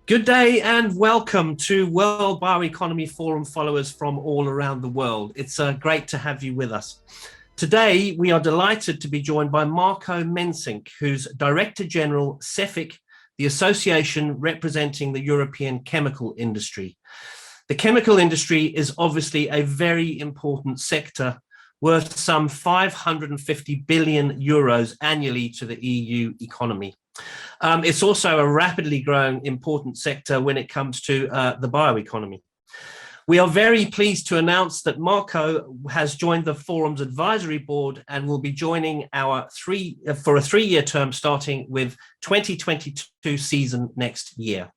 Good day and welcome to World Bioeconomy Forum followers from all around the world. It's great to have you with us. Today, we are delighted to be joined by Marco Mensink, who's Director General CEFIC, the association representing the European chemical industry. The chemical industry is obviously a very important sector worth some 550 billion euros annually to the EU economy. It's also a rapidly growing important sector when it comes to the bioeconomy. We are very pleased to announce that Marco has joined the Forum's advisory board and will be joining for a three-year term starting with 2022 season next year.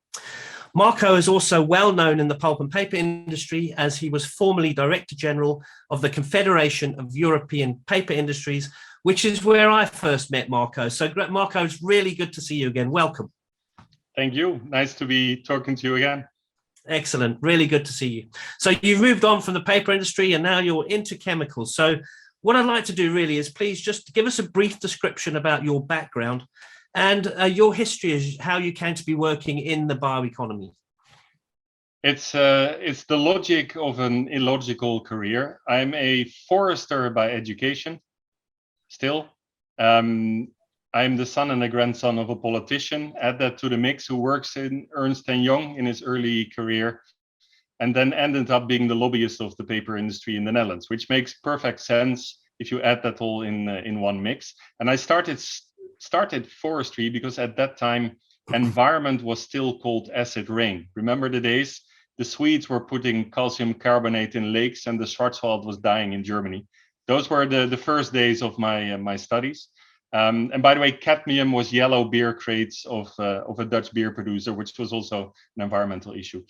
Marco is also well known in the pulp and paper industry as he was formerly Director General of the Confederation of European Paper Industries, which is where I first met Marco. So Marco, it's really good to see you again. Welcome. Thank you. Nice to be talking to you again. Excellent. Really good to see you. So you've moved on from the paper industry and now you're into chemicals. So what I'd like to do really is please just give us a brief description about your background and your history as how you came to be working in the bioeconomy. It's the logic of an illogical career. I'm a forester by education. Still, I'm the son and the grandson of a politician. Add that to the mix, who works in Ernst & Young in his early career, and then ended up being the lobbyist of the paper industry in the Netherlands, which makes perfect sense if you add that all in one mix. And I started forestry because at that time, environment was still called acid rain. Remember the days? The Swedes were putting calcium carbonate in lakes and the Schwarzwald was dying in Germany. Those were the first days of my studies. And by the way, cadmium was yellow beer crates of a Dutch beer producer, which was also an environmental issue.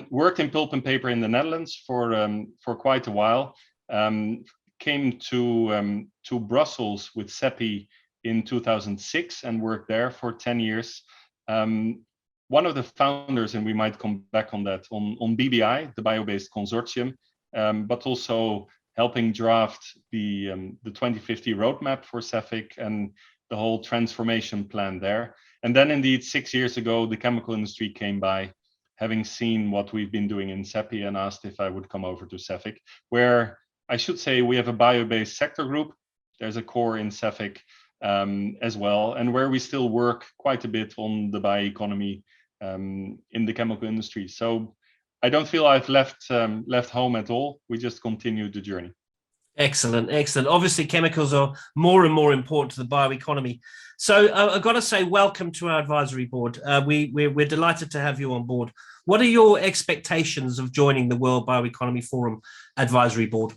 Worked in pulp and paper in the Netherlands for quite a while. Came to Brussels with CEPI in 2006 and worked there for 10 years. One of the founders, and we might come back on that, on BBI, the bio-based consortium, but also helping draft the 2050 roadmap for CEFIC and the whole transformation plan there. And then indeed, 6 years ago, the chemical industry came by, having seen what we've been doing in CEPI, and asked if I would come over to CEFIC, where I should say we have a bio-based sector group. There's a core in CEFIC as well, and where we still work quite a bit on the bioeconomy in the chemical industry. So I don't feel I've left home at all. We just continued the journey. Excellent, excellent. Obviously, chemicals are more and more important to the bioeconomy. So I've got to say, welcome to our advisory board. We're delighted to have you on board. What are your expectations of joining the World Bioeconomy Forum advisory board?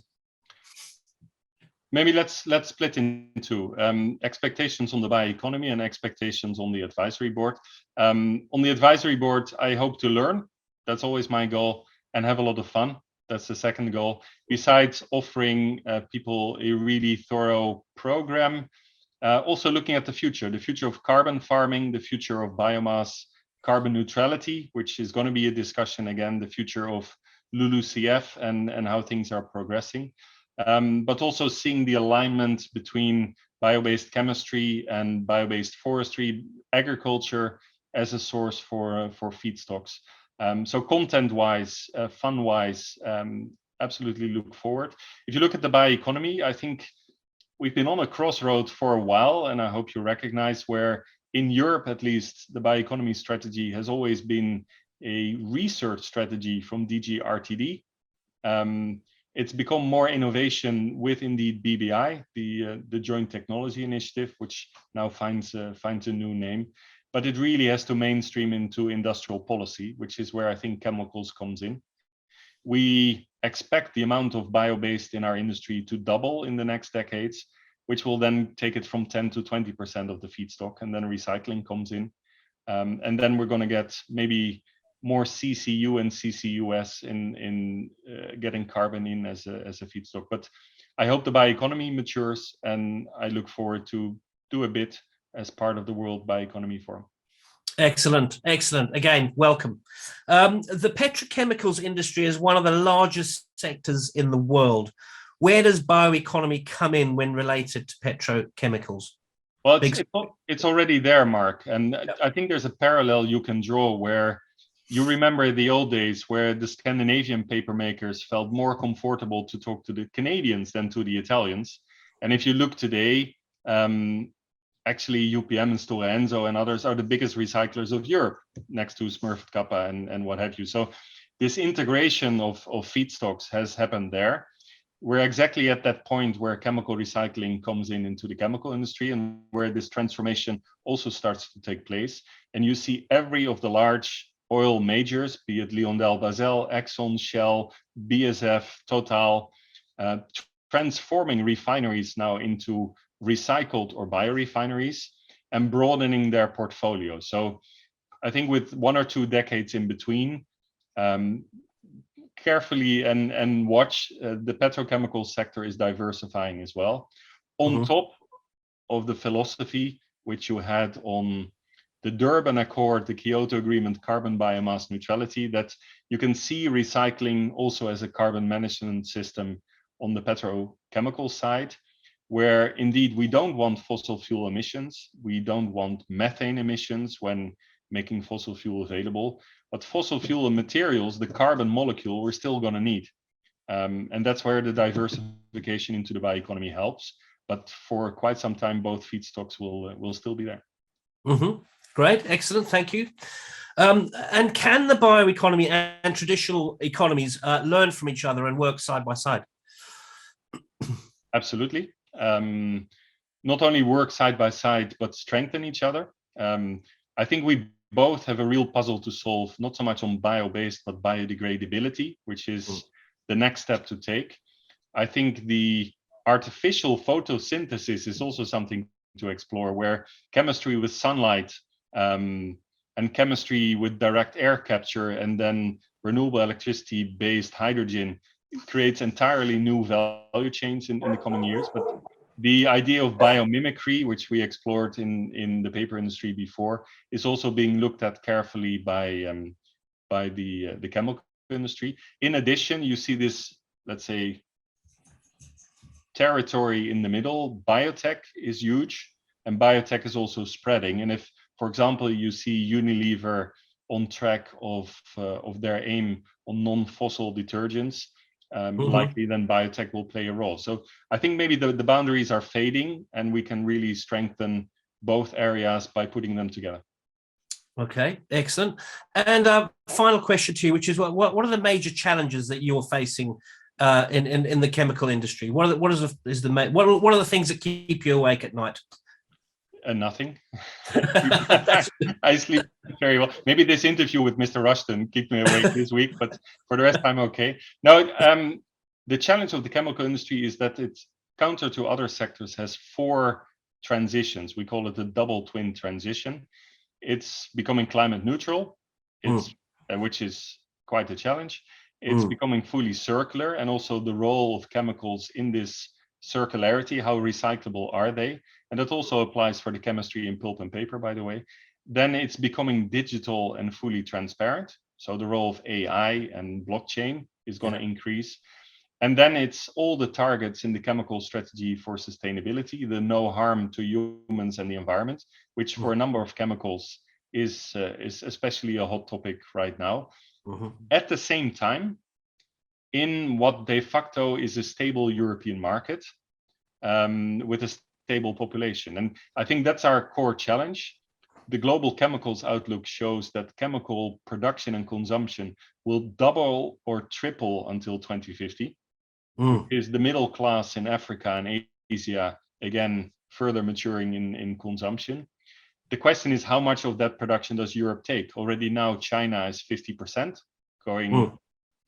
Maybe let's split into expectations on the bioeconomy and expectations on the advisory board. On the advisory board, I hope to learn. That's always my goal, and have a lot of fun. That's the second goal. Besides offering people a really thorough program, also looking at the future of carbon farming, the future of biomass, carbon neutrality, which is going to be a discussion again, the future of LULUCF and how things are progressing. But also seeing the alignment between bio-based chemistry and bio-based forestry, agriculture as a source for feedstocks. So content-wise, fun-wise, absolutely look forward. If you look at the bioeconomy, I think we've been on a crossroad for a while, and I hope you recognize where in Europe, at least, the bioeconomy strategy has always been a research strategy from DG RTD. It's become more innovation with indeed BBI, the Joint Technology Initiative, which now finds a new name. But it really has to mainstream into industrial policy, which is where I think chemicals comes in. We expect the amount of bio-based in our industry to double in the next decades, which will then take it from 10 to 20% of the feedstock, and then recycling comes in. And then we're going to get maybe more CCU and CCUS in getting carbon in as a feedstock. But I hope the bioeconomy matures, and I look forward to do a bit as part of the World Bioeconomy Forum. Excellent, excellent. Again, welcome. The petrochemicals industry is one of the largest sectors in the world. Where does bioeconomy come in when related to petrochemicals? Well, it's already there, Mark. And I think there's a parallel you can draw where you remember the old days where the Scandinavian paper makers felt more comfortable to talk to the Canadians than to the Italians. And if you look today, actually UPM and Stora Enso and others are the biggest recyclers of Europe, next to Smurfit Kappa and what have you. So this integration of feedstocks has happened there. We're exactly at that point where chemical recycling comes into the chemical industry, and where this transformation also starts to take place. And you see every of the large oil majors, be it LyondellBasell, Exxon, Shell, BASF, Total, transforming refineries now into recycled or biorefineries and broadening their portfolio. So I think with 1 or 2 decades in between, carefully and watch, the petrochemical sector is diversifying as well. On top of the philosophy which you had on the Durban Accord, the Kyoto Agreement, carbon biomass neutrality, that you can see recycling also as a carbon management system on the petrochemical side, where indeed we don't want fossil fuel emissions, we don't want methane emissions when making fossil fuel available, but fossil fuel and materials, the carbon molecule, we're still going to need. And that's where the diversification into the bioeconomy helps. But for quite some time, both feedstocks will still be there. Great, excellent, thank you. And can the bioeconomy and traditional economies learn from each other and work side by side? Absolutely. Not only work side by side, but strengthen each other. I think we both have a real puzzle to solve, not so much on bio-based, but biodegradability, which is the next step to take. I think the artificial photosynthesis is also something to explore, where chemistry with sunlight and chemistry with direct air capture and then renewable electricity-based hydrogen creates entirely new value chains in the coming years. But the idea of biomimicry, which we explored in the paper industry before, is also being looked at carefully by the chemical industry. In addition, you see this, let's say, territory in the middle. Biotech is huge, and biotech is also spreading. And if, for example, you see Unilever on track of their aim on non-fossil detergents, likely then biotech will play a role. So I think maybe the boundaries are fading, and we can really strengthen both areas by putting them together. Okay, excellent. And final question to you, which is what are the major challenges that you're facing in the chemical industry? What are the things that keep you awake at night? Nothing. I sleep very well. Maybe this interview with Mr. Rushton keep me awake this week, but for the rest I'm okay. Now, the challenge of the chemical industry is that it's counter to other sectors, has 4 transitions. We call it the double twin transition. It's becoming climate neutral, which is quite a challenge. It's becoming fully circular, and also the role of chemicals in this circularity, how recyclable are they? And that also applies for the chemistry in pulp and paper, by the way. Then it's becoming digital and fully transparent. So the role of AI and blockchain is going to increase. And then it's all the targets in the chemical strategy for sustainability, the no harm to humans and the environment, which for a number of chemicals is especially a hot topic right now. At the same time, in what de facto is a stable European market with a stable population. And I think that's our core challenge. The global chemicals outlook shows that chemical production and consumption will double or triple until 2050. Is the middle class in Africa and Asia, again, further maturing in consumption. The question is, how much of that production does Europe take? Already now, China is 50%, going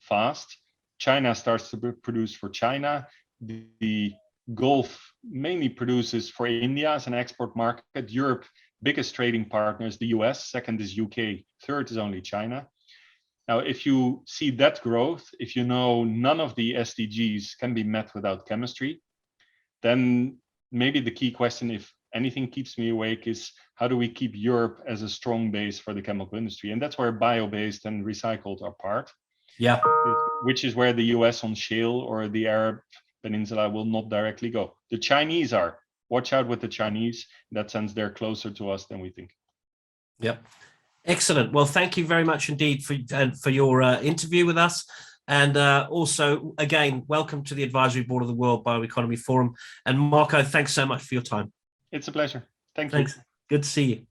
fast. China starts to produce for China. The Gulf mainly produces for India as an export market. Europe, biggest trading partner is the US, second is UK, third is only China. Now, if you see that growth, if you know none of the SDGs can be met without chemistry, then maybe the key question, if anything keeps me awake, is how do we keep Europe as a strong base for the chemical industry? And that's where bio-based and recycled are part. Yeah. Which is where the US on shale or the Arab Peninsula will not directly go. The Chinese are. Watch out with the Chinese. In that sense, they're closer to us than we think. Yep. Excellent. Well, thank you very much indeed for your interview with us. And also, again, welcome to the advisory board of the World Bioeconomy Forum. And Marco, thanks so much for your time. It's a pleasure. Thank you. Thanks. Good to see you.